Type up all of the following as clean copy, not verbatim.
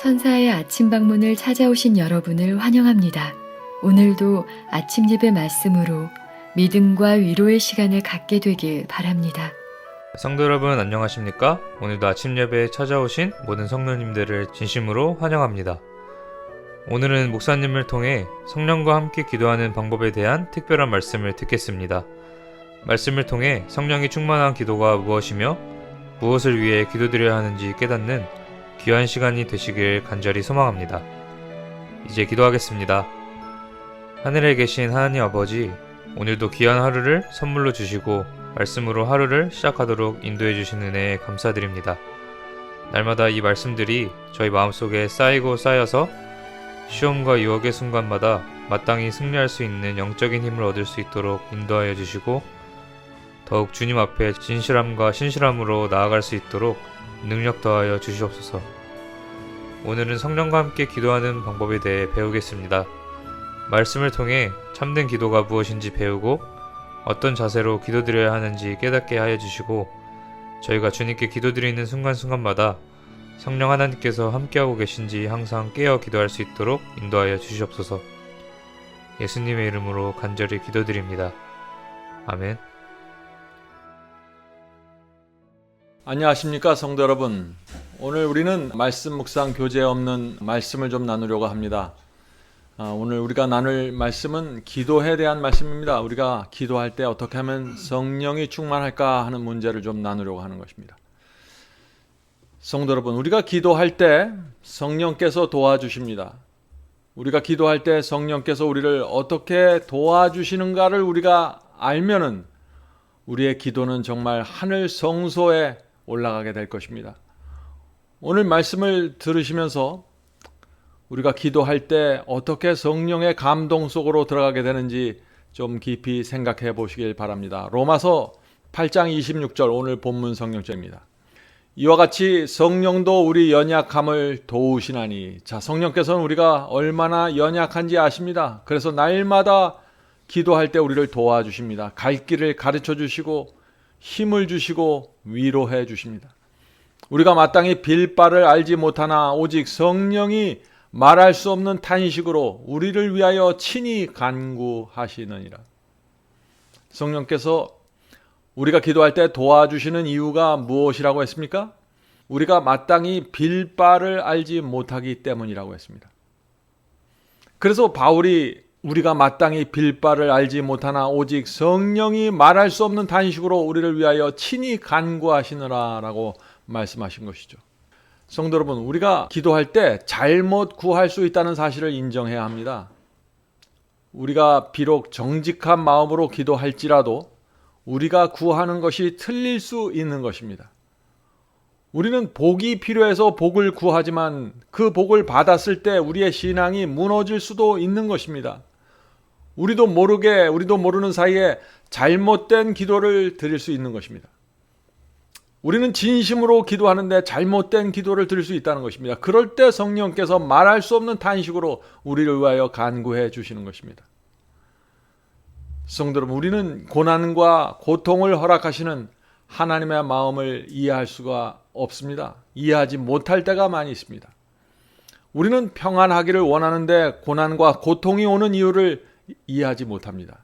천사의 아침 방문을 찾아오신 여러분을 환영합니다. 오늘도 아침 예배 말씀으로 믿음과 위로의 시간을 갖게 되길 바랍니다. 성도 여러분 안녕하십니까? 오늘도 아침 예배에 찾아오신 모든 성도님들을 진심으로 환영합니다. 오늘은 목사님을 통해 성령과 함께 기도하는 방법에 대한 특별한 말씀을 듣겠습니다. 말씀을 통해 성령이 충만한 기도가 무엇이며 무엇을 위해 기도드려야 하는지 깨닫는 귀한 시간이 되시길 간절히 소망합니다. 이제 기도하겠습니다. 하늘에 계신 하나님 아버지, 오늘도 귀한 하루를 선물로 주시고 말씀으로 하루를 시작하도록 인도해 주신 은혜에 감사드립니다. 날마다 이 말씀들이 저희 마음속에 쌓이고 쌓여서 시험과 유혹의 순간마다 마땅히 승리할 수 있는 영적인 힘을 얻을 수 있도록 인도하여 주시고 더욱 주님 앞에 진실함과 신실함으로 나아갈 수 있도록 능력 더하여 주시옵소서. 오늘은 성령과 함께 기도하는 방법에 대해 배우겠습니다. 말씀을 통해 참된 기도가 무엇인지 배우고 어떤 자세로 기도드려야 하는지 깨닫게 하여 주시고 저희가 주님께 기도드리는 순간순간마다 성령 하나님께서 함께하고 계신지 항상 깨어 기도할 수 있도록 인도하여 주시옵소서. 예수님의 이름으로 간절히 기도드립니다. 아멘. 안녕하십니까 성도 여러분. 오늘 우리는 말씀 묵상 교재 없는 말씀을 좀 나누려고 합니다. 오늘 우리가 나눌 말씀은 기도에 대한 말씀입니다. 우리가 기도할 때 어떻게 하면 성령이 충만할까 하는 문제를 좀 나누려고 하는 것입니다. 성도 여러분, 우리가 기도할 때 성령께서 도와주십니다. 우리가 기도할 때 성령께서 우리를 어떻게 도와주시는가를 우리가 알면은 우리의 기도는 정말 하늘 성소에 올라가게 될 것입니다. 오늘 말씀을 들으시면서 우리가 기도할 때 어떻게 성령의 감동 속으로 들어가게 되는지 좀 깊이 생각해 보시길 바랍니다. 로마서 8장 26절 오늘 본문 성령절입니다. 이와 같이 성령도 우리 연약함을 도우시나니. 자, 성령께서는 우리가 얼마나 연약한지 아십니다. 그래서 날마다 기도할 때 우리를 도와주십니다. 갈 길을 가르쳐 주시고 힘을 주시고 위로해 주십니다. 우리가 마땅히 빌 바를 알지 못하나 오직 성령이 말할 수 없는 탄식으로 우리를 위하여 친히 간구하시느니라. 성령께서 우리가 기도할 때 도와주시는 이유가 무엇이라고 했습니까? 우리가 마땅히 빌 바를 알지 못하기 때문이라고 했습니다. 그래서 바울이 우리가 마땅히 빌 바를 알지 못하나 오직 성령이 말할 수 없는 탄식으로 우리를 위하여 친히 간구하시느라라고 말씀하신 것이죠. 성도 여러분, 우리가 기도할 때 잘못 구할 수 있다는 사실을 인정해야 합니다. 우리가 비록 정직한 마음으로 기도할지라도 우리가 구하는 것이 틀릴 수 있는 것입니다. 우리는 복이 필요해서 복을 구하지만 그 복을 받았을 때 우리의 신앙이 무너질 수도 있는 것입니다. 우리도 모르는 사이에 잘못된 기도를 드릴 수 있는 것입니다. 우리는 진심으로 기도하는데 잘못된 기도를 드릴 수 있다는 것입니다. 그럴 때 성령께서 말할 수 없는 탄식으로 우리를 위하여 간구해 주시는 것입니다. 성도 여러분, 우리는 고난과 고통을 허락하시는 하나님의 마음을 이해할 수가 없습니다. 이해하지 못할 때가 많이 있습니다. 우리는 평안하기를 원하는데 고난과 고통이 오는 이유를 이해하지 못합니다.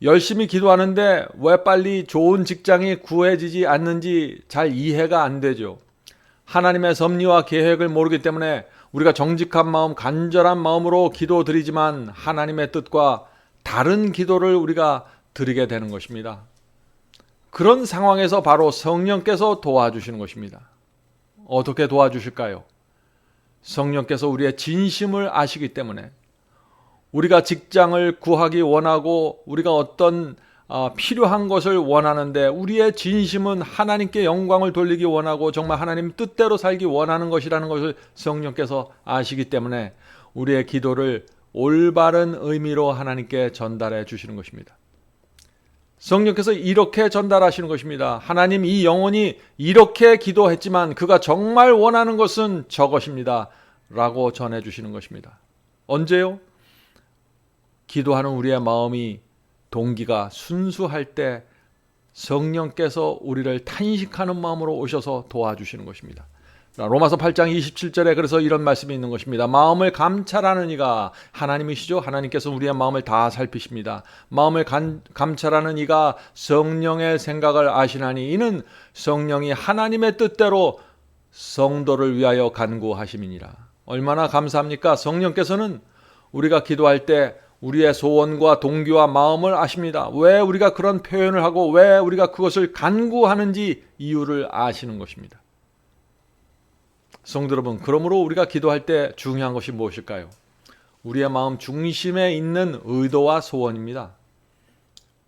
열심히 기도하는데 왜 빨리 좋은 직장이 구해지지 않는지 잘 이해가 안 되죠. 하나님의 섭리와 계획을 모르기 때문에 우리가 정직한 마음, 간절한 마음으로 기도드리지만 하나님의 뜻과 다른 기도를 우리가 드리게 되는 것입니다. 그런 상황에서 바로 성령께서 도와주시는 것입니다. 어떻게 도와주실까요? 성령께서 우리의 진심을 아시기 때문에 우리가 직장을 구하기 원하고 우리가 어떤 필요한 것을 원하는데 우리의 진심은 하나님께 영광을 돌리기 원하고 정말 하나님 뜻대로 살기 원하는 것이라는 것을 성령께서 아시기 때문에 우리의 기도를 올바른 의미로 하나님께 전달해 주시는 것입니다. 성령께서 이렇게 전달하시는 것입니다. 하나님, 이 영혼이 이렇게 기도했지만 그가 정말 원하는 것은 저것입니다 라고 전해 주시는 것입니다. 언제요? 기도하는 우리의 마음이 동기가 순수할 때 성령께서 우리를 탄식하는 마음으로 오셔서 도와주시는 것입니다. 로마서 8장 27절에 그래서 이런 말씀이 있는 것입니다. 마음을 감찰하는 이가 하나님이시죠. 하나님께서 우리의 마음을 다 살피십니다. 마음을 감찰하는 이가 성령의 생각을 아시나니 이는 성령이 하나님의 뜻대로 성도를 위하여 간구하심이니라. 얼마나 감사합니까? 성령께서는 우리가 기도할 때 우리의 소원과 동기와 마음을 아십니다. 왜 우리가 그런 표현을 하고 왜 우리가 그것을 간구하는지 이유를 아시는 것입니다. 성도 여러분, 그러므로 우리가 기도할 때 중요한 것이 무엇일까요? 우리의 마음 중심에 있는 의도와 소원입니다.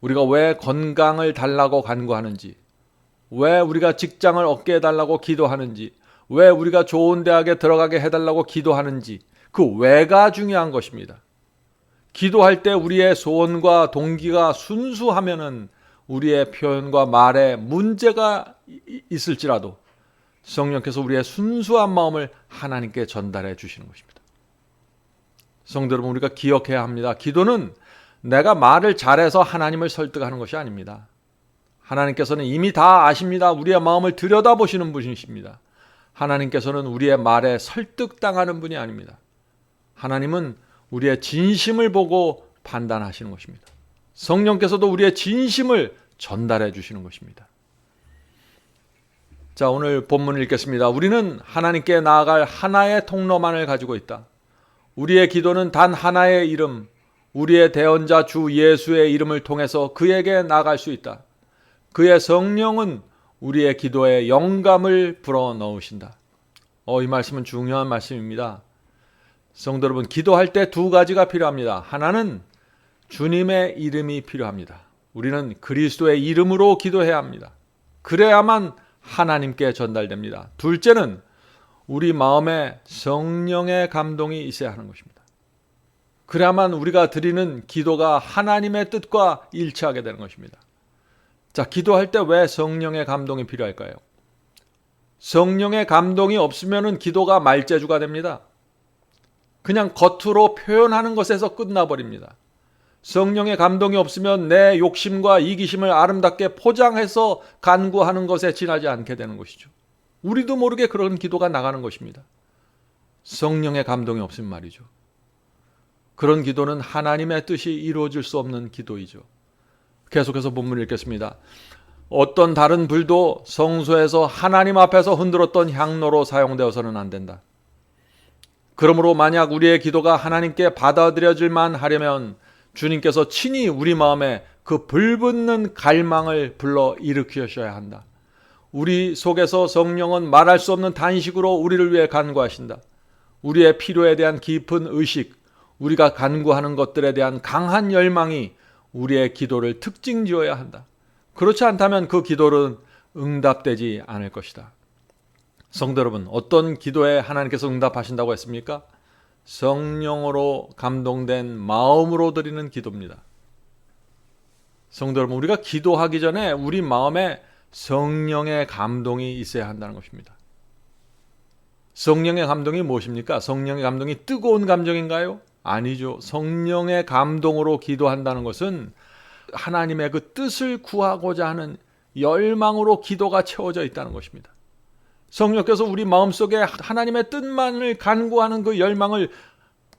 우리가 왜 건강을 달라고 간구하는지, 왜 우리가 직장을 얻게 해달라고 기도하는지, 왜 우리가 좋은 대학에 들어가게 해달라고 기도하는지, 그 왜가 중요한 것입니다. 기도할 때 우리의 소원과 동기가 순수하면은 우리의 표현과 말에 문제가 있을지라도 성령께서 우리의 순수한 마음을 하나님께 전달해 주시는 것입니다. 성도 여러분, 우리가 기억해야 합니다. 기도는 내가 말을 잘해서 하나님을 설득하는 것이 아닙니다. 하나님께서는 이미 다 아십니다. 우리의 마음을 들여다보시는 분이십니다. 하나님께서는 우리의 말에 설득당하는 분이 아닙니다. 하나님은 우리의 진심을 보고 판단하시는 것입니다. 성령께서도 우리의 진심을 전달해 주시는 것입니다. 자, 오늘 본문을 읽겠습니다. 우리는 하나님께 나아갈 하나의 통로만을 가지고 있다. 우리의 기도는 단 하나의 이름, 우리의 대언자 주 예수의 이름을 통해서 그에게 나아갈 수 있다. 그의 성령은 우리의 기도에 영감을 불어넣으신다. 이 말씀은 중요한 말씀입니다. 성도 여러분, 기도할 때 두 가지가 필요합니다. 하나는 주님의 이름이 필요합니다. 우리는 그리스도의 이름으로 기도해야 합니다. 그래야만 하나님께 전달됩니다. 둘째는 우리 마음에 성령의 감동이 있어야 하는 것입니다. 그래야만 우리가 드리는 기도가 하나님의 뜻과 일치하게 되는 것입니다. 자, 기도할 때 왜 성령의 감동이 필요할까요? 성령의 감동이 없으면 기도가 말재주가 됩니다. 그냥 겉으로 표현하는 것에서 끝나버립니다. 성령의 감동이 없으면 내 욕심과 이기심을 아름답게 포장해서 간구하는 것에 지나지 않게 되는 것이죠. 우리도 모르게 그런 기도가 나가는 것입니다. 성령의 감동이 없으면 말이죠. 그런 기도는 하나님의 뜻이 이루어질 수 없는 기도이죠. 계속해서 본문을 읽겠습니다. 어떤 다른 불도 성소에서 하나님 앞에서 흔들었던 향로로 사용되어서는 안 된다. 그러므로 만약 우리의 기도가 하나님께 받아들여질만 하려면 주님께서 친히 우리 마음에 그 불붙는 갈망을 불러 일으키셔야 한다. 우리 속에서 성령은 말할 수 없는 단식으로 우리를 위해 간구하신다. 우리의 필요에 대한 깊은 의식, 우리가 간구하는 것들에 대한 강한 열망이 우리의 기도를 특징지어야 한다. 그렇지 않다면 그 기도는 응답되지 않을 것이다. 성도 여러분, 어떤 기도에 하나님께서 응답하신다고 했습니까? 성령으로 감동된 마음으로 드리는 기도입니다. 성도 여러분, 우리가 기도하기 전에 우리 마음에 성령의 감동이 있어야 한다는 것입니다. 성령의 감동이 무엇입니까? 성령의 감동이 뜨거운 감정인가요? 아니죠. 성령의 감동으로 기도한다는 것은 하나님의 그 뜻을 구하고자 하는 열망으로 기도가 채워져 있다는 것입니다. 성령께서 우리 마음속에 하나님의 뜻만을 간구하는 그 열망을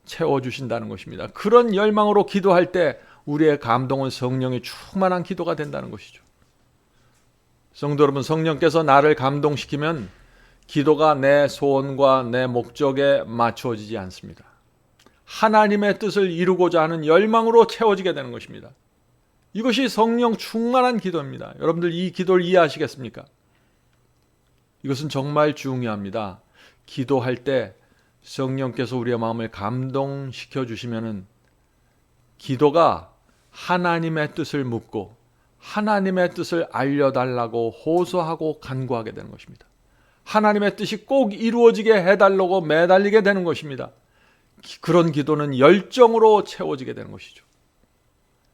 채워주신다는 것입니다. 그런 열망으로 기도할 때 우리의 감동은 성령이 충만한 기도가 된다는 것이죠. 성도 여러분, 성령께서 나를 감동시키면 기도가 내 소원과 내 목적에 맞추어지지 않습니다. 하나님의 뜻을 이루고자 하는 열망으로 채워지게 되는 것입니다. 이것이 성령 충만한 기도입니다. 여러분들 이 기도를 이해하시겠습니까? 이것은 정말 중요합니다. 기도할 때 성령께서 우리의 마음을 감동시켜 주시면은 기도가 하나님의 뜻을 묻고 하나님의 뜻을 알려달라고 호소하고 간구하게 되는 것입니다. 하나님의 뜻이 꼭 이루어지게 해달라고 매달리게 되는 것입니다. 그런 기도는 열정으로 채워지게 되는 것이죠.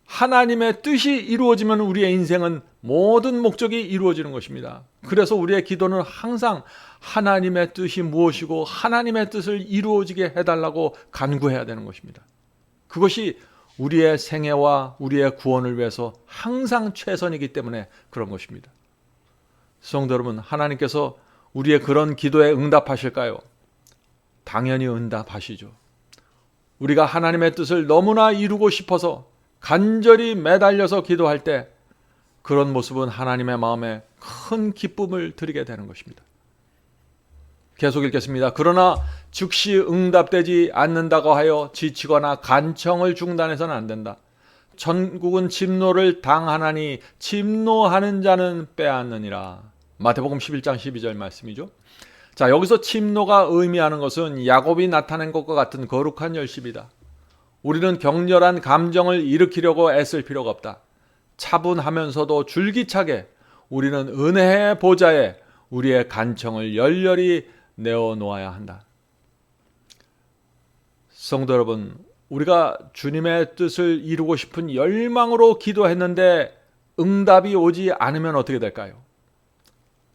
하나님의 뜻이 이루어지면 우리의 인생은 모든 목적이 이루어지는 것입니다. 그래서 우리의 기도는 항상 하나님의 뜻이 무엇이고 하나님의 뜻을 이루어지게 해달라고 간구해야 되는 것입니다. 그것이 우리의 생애와 우리의 구원을 위해서 항상 최선이기 때문에 그런 것입니다. 성도 여러분, 하나님께서 우리의 그런 기도에 응답하실까요? 당연히 응답하시죠. 우리가 하나님의 뜻을 너무나 이루고 싶어서 간절히 매달려서 기도할 때 그런 모습은 하나님의 마음에 큰 기쁨을 드리게 되는 것입니다. 계속 읽겠습니다. 그러나 즉시 응답되지 않는다고 하여 지치거나 간청을 중단해서는 안 된다. 천국은 침노를 당하나니 침노하는 자는 빼앗느니라. 마태복음 11장 12절 말씀이죠. 자, 여기서 침노가 의미하는 것은 야곱이 나타낸 것과 같은 거룩한 열심이다. 우리는 격렬한 감정을 일으키려고 애쓸 필요가 없다. 차분하면서도 줄기차게 우리는 은혜의 보좌에 우리의 간청을 열렬히 내어놓아야 한다. 성도 여러분, 우리가 주님의 뜻을 이루고 싶은 열망으로 기도했는데 응답이 오지 않으면 어떻게 될까요?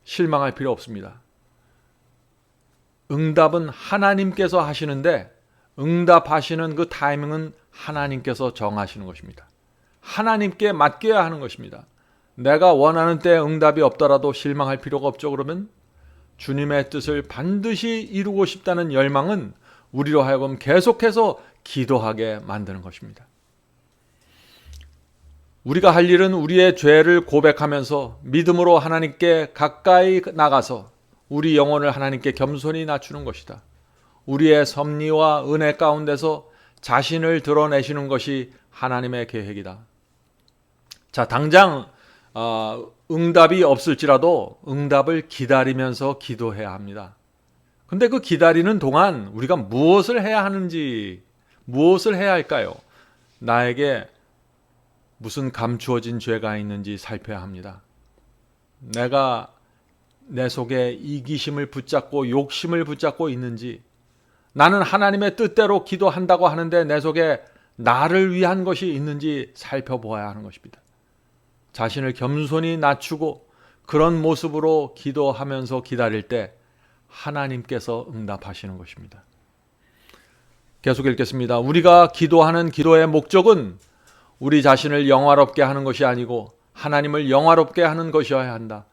실망할 필요 없습니다. 응답은 하나님께서 하시는데 응답하시는 그 타이밍은 하나님께서 정하시는 것입니다. 하나님께 맡겨야 하는 것입니다. 내가 원하는 때 응답이 없더라도 실망할 필요가 없죠. 그러면 주님의 뜻을 반드시 이루고 싶다는 열망은 우리로 하여금 계속해서 기도하게 만드는 것입니다. 우리가 할 일은 우리의 죄를 고백하면서 믿음으로 하나님께 가까이 나가서 우리 영혼을 하나님께 겸손히 낮추는 것이다. 우리의 섭리와 은혜 가운데서 자신을 드러내시는 것이 하나님의 계획이다. 자, 당장 응답이 없을지라도 응답을 기다리면서 기도해야 합니다. 근데 그 기다리는 동안 우리가 무엇을 해야 하는지, 무엇을 해야 할까요? 나에게 무슨 감추어진 죄가 있는지 살펴야 합니다. 내가 내 속에 이기심을 붙잡고 욕심을 붙잡고 있는지, 나는 하나님의 뜻대로 기도한다고 하는데 내 속에 나를 위한 것이 있는지 살펴보아야 하는 것입니다. 자신을 겸손히 낮추고 그런 모습으로 기도하면서 기다릴 때 하나님께서 응답하시는 것입니다. 계속 읽겠습니다. 우리가 기도하는 기도의 목적은 우리 자신을 영화롭게 하는 것이 아니고 하나님을 영화롭게 하는 것이어야 한다.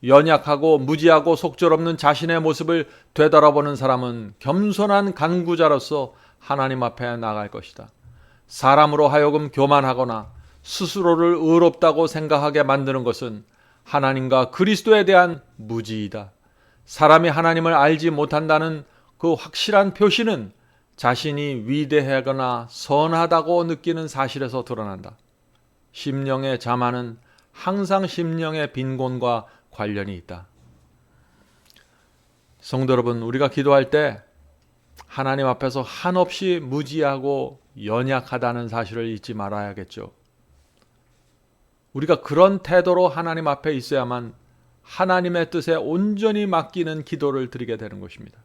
연약하고 무지하고 속절없는 자신의 모습을 되돌아보는 사람은 겸손한 간구자로서 하나님 앞에 나갈 것이다. 사람으로 하여금 교만하거나 스스로를 의롭다고 생각하게 만드는 것은 하나님과 그리스도에 대한 무지이다. 사람이 하나님을 알지 못한다는 그 확실한 표시는 자신이 위대하거나 선하다고 느끼는 사실에서 드러난다. 심령의 자만은 항상 심령의 빈곤과 관련이 있다. 성도 여러분, 우리가 기도할 때 하나님 앞에서 한없이 무지하고 연약하다는 사실을 잊지 말아야겠죠. 우리가 그런 태도로 하나님 앞에 있어야만 하나님의 뜻에 온전히 맡기는 기도를 드리게 되는 것입니다.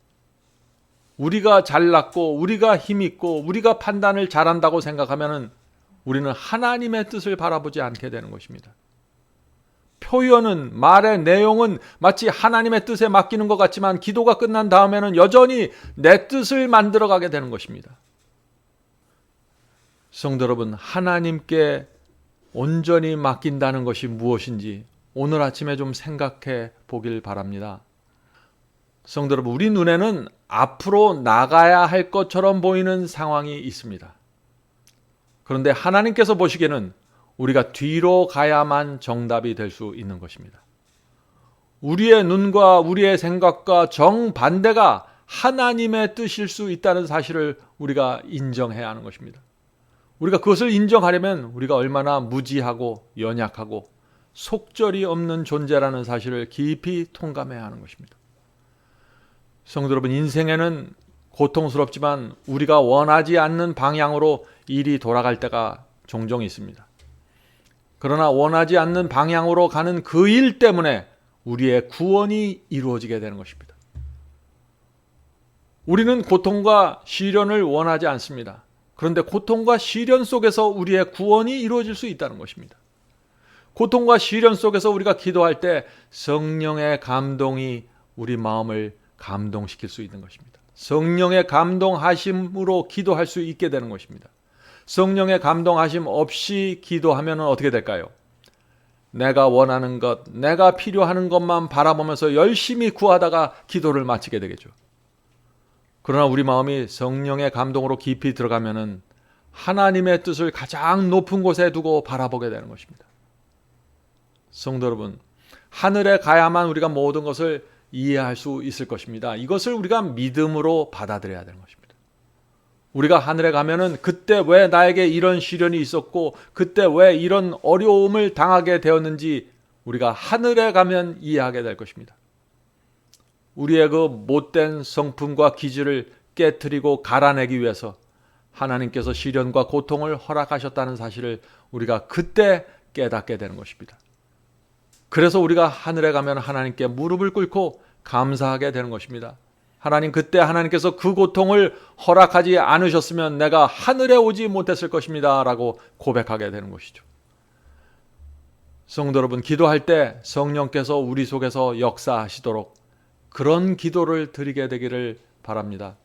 우리가 잘났고 우리가 힘있고 우리가 판단을 잘한다고 생각하면 우리는 하나님의 뜻을 바라보지 않게 되는 것입니다. 표현은, 말의 내용은 마치 하나님의 뜻에 맡기는 것 같지만 기도가 끝난 다음에는 여전히 내 뜻을 만들어가게 되는 것입니다. 성도 여러분, 하나님께 온전히 맡긴다는 것이 무엇인지 오늘 아침에 좀 생각해 보길 바랍니다. 성도 여러분, 우리 눈에는 앞으로 나가야 할 것처럼 보이는 상황이 있습니다. 그런데 하나님께서 보시기에는 우리가 뒤로 가야만 정답이 될 수 있는 것입니다. 우리의 눈과 우리의 생각과 정반대가 하나님의 뜻일 수 있다는 사실을 우리가 인정해야 하는 것입니다. 우리가 그것을 인정하려면 우리가 얼마나 무지하고 연약하고 속절이 없는 존재라는 사실을 깊이 통감해야 하는 것입니다. 성도 여러분, 인생에는 고통스럽지만 우리가 원하지 않는 방향으로 일이 돌아갈 때가 종종 있습니다. 그러나 원하지 않는 방향으로 가는 그 일 때문에 우리의 구원이 이루어지게 되는 것입니다. 우리는 고통과 시련을 원하지 않습니다. 그런데 고통과 시련 속에서 우리의 구원이 이루어질 수 있다는 것입니다. 고통과 시련 속에서 우리가 기도할 때 성령의 감동이 우리 마음을 감동시킬 수 있는 것입니다. 성령의 감동하심으로 기도할 수 있게 되는 것입니다. 성령의 감동하심 없이 기도하면 어떻게 될까요? 내가 원하는 것, 내가 필요하는 것만 바라보면서 열심히 구하다가 기도를 마치게 되겠죠. 그러나 우리 마음이 성령의 감동으로 깊이 들어가면은 하나님의 뜻을 가장 높은 곳에 두고 바라보게 되는 것입니다. 성도 여러분, 하늘에 가야만 우리가 모든 것을 이해할 수 있을 것입니다. 이것을 우리가 믿음으로 받아들여야 되는 것입니다. 우리가 하늘에 가면은 그때 왜 나에게 이런 시련이 있었고 그때 왜 이런 어려움을 당하게 되었는지 우리가 하늘에 가면 이해하게 될 것입니다. 우리의 그 못된 성품과 기질을 깨트리고 갈아내기 위해서 하나님께서 시련과 고통을 허락하셨다는 사실을 우리가 그때 깨닫게 되는 것입니다. 그래서 우리가 하늘에 가면 하나님께 무릎을 꿇고 감사하게 되는 것입니다. 하나님, 그때 하나님께서 그 고통을 허락하지 않으셨으면 내가 하늘에 오지 못했을 것입니다 라고 고백하게 되는 것이죠. 성도 여러분, 기도할 때 성령께서 우리 속에서 역사하시도록 그런 기도를 드리게 되기를 바랍니다.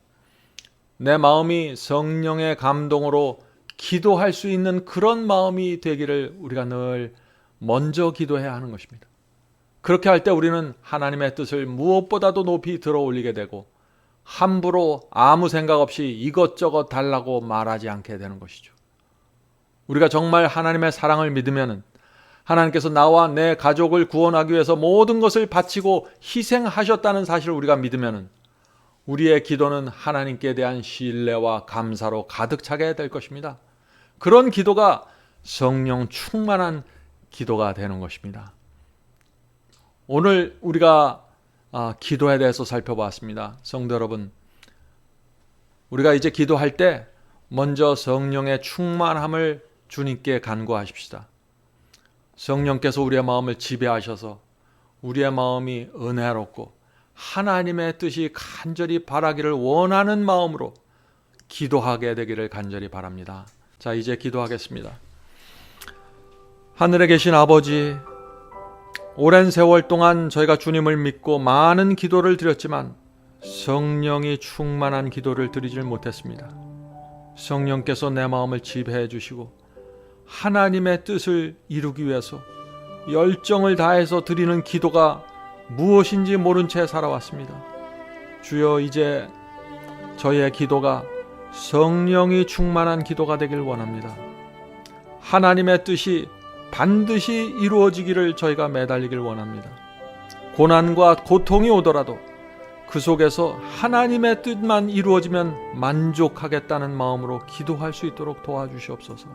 내 마음이 성령의 감동으로 기도할 수 있는 그런 마음이 되기를 우리가 늘 먼저 기도해야 하는 것입니다. 그렇게 할 때 우리는 하나님의 뜻을 무엇보다도 높이 들어 올리게 되고 함부로 아무 생각 없이 이것저것 달라고 말하지 않게 되는 것이죠. 우리가 정말 하나님의 사랑을 믿으면 하나님께서 나와 내 가족을 구원하기 위해서 모든 것을 바치고 희생하셨다는 사실을 우리가 믿으면 우리의 기도는 하나님께 대한 신뢰와 감사로 가득 차게 될 것입니다. 그런 기도가 성령 충만한 기도가 되는 것입니다. 오늘 우리가 기도에 대해서 살펴봤습니다. 성도 여러분, 우리가 이제 기도할 때 먼저 성령의 충만함을 주님께 간구하십시다. 성령께서 우리의 마음을 지배하셔서 우리의 마음이 은혜롭고 하나님의 뜻이 간절히 바라기를 원하는 마음으로 기도하게 되기를 간절히 바랍니다. 자, 이제 기도하겠습니다. 하늘에 계신 아버지, 오랜 세월 동안 저희가 주님을 믿고 많은 기도를 드렸지만 성령이 충만한 기도를 드리질 못했습니다. 성령께서 내 마음을 지배해 주시고 하나님의 뜻을 이루기 위해서 열정을 다해서 드리는 기도가 무엇인지 모른 채 살아왔습니다. 주여, 이제 저희의 기도가 성령이 충만한 기도가 되길 원합니다. 하나님의 뜻이 반드시 이루어지기를 저희가 매달리길 원합니다. 고난과 고통이 오더라도 그 속에서 하나님의 뜻만 이루어지면 만족하겠다는 마음으로 기도할 수 있도록 도와주시옵소서.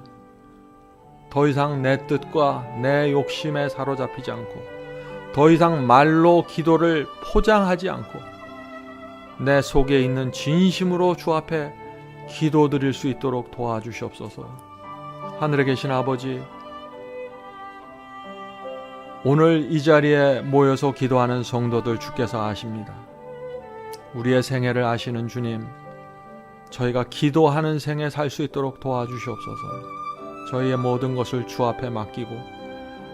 더 이상 내 뜻과 내 욕심에 사로잡히지 않고 더 이상 말로 기도를 포장하지 않고 내 속에 있는 진심으로 주 앞에 기도드릴 수 있도록 도와주시옵소서. 하늘에 계신 아버지, 오늘 이 자리에 모여서 기도하는 성도들 주께서 아십니다. 우리의 생애를 아시는 주님, 저희가 기도하는 생애 살 수 있도록 도와주시옵소서. 저희의 모든 것을 주 앞에 맡기고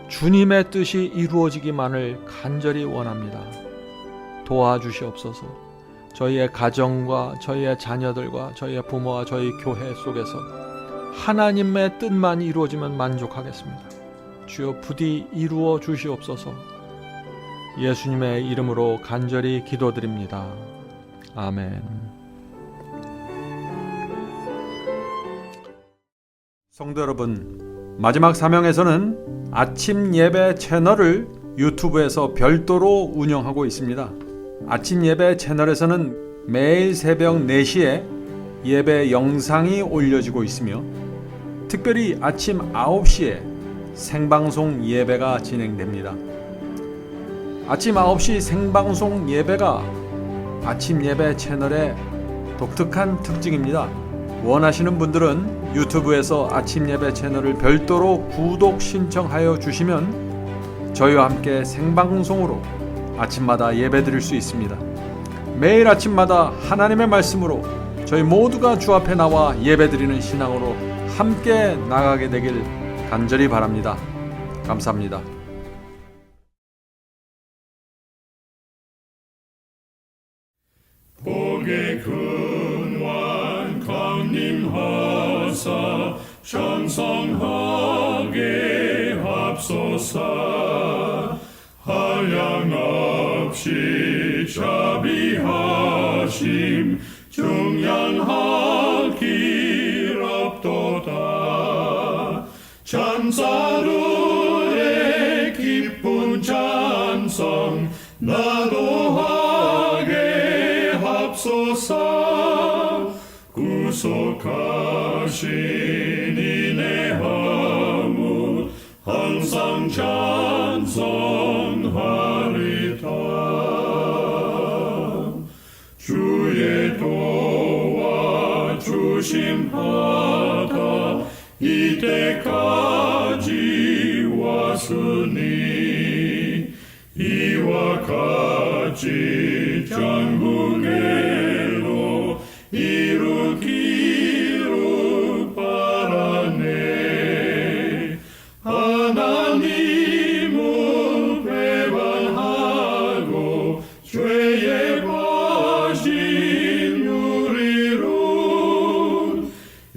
주님의 뜻이 이루어지기만을 간절히 원합니다. 도와주시옵소서. 저희의 가정과 저희의 자녀들과 저희의 부모와 저희 교회 속에서 하나님의 뜻만 이루어지면 만족하겠습니다. 주여, 부디 이루어 주시옵소서. 예수님의 이름으로 간절히 기도드립니다. 아멘. 성도 여러분, 마지막 사명에서는 아침 예배 채널을 유튜브에서 별도로 운영하고 있습니다. 아침 예배 채널에서는 매일 새벽 4시에 예배 영상이 올려지고 있으며 특별히 아침 9시에 생방송 예배가 진행됩니다. 아침 9시 생방송 예배가 아침 예배 채널의 독특한 특징입니다. 원하시는 분들은 유튜브에서 아침 예배 채널을 별도로 구독 신청하여 주시면 저희와 함께 생방송으로 아침마다 예배 드릴 수 있습니다. 매일 아침마다 하나님의 말씀으로 저희 모두가 주 앞에 나와 예배 드리는 신앙으로 함께 나가게 되길 간절히 바랍니다. 감사합니다. 복의 근원 강림하사 장성하게 합소 하소서. 한량없이 자비하심 중량할 길 없도다. 찬사루의 기쁜 찬송 나도하게 합소서. 구속하신 이내 허물 항상 찬송하리다. 주의 도와 주심하다 이때까지 왔으니 이와 같이 전국에로 이루기를 바라네. 하나님을 배반하고 죄에 빠진 우리를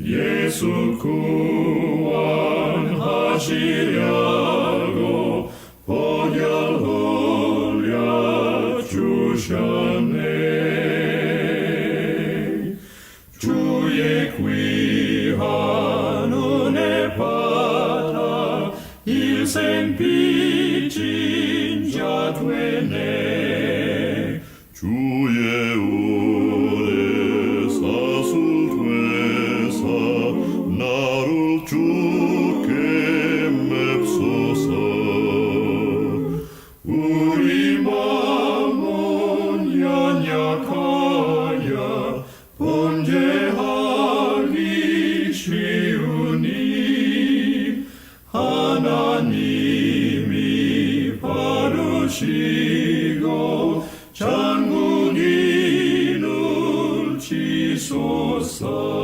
예수 구원하시려고 보혈 흘려 주셨네. 주의 귀한 은혜 받아 일생 빚진 자 되네. 주의 은혜 사슬 되사 나를 주께 맵소서. 우리 마음은 연약하여 범죄하기 쉬우니 하나님이 바르시고 장군인을 지소서.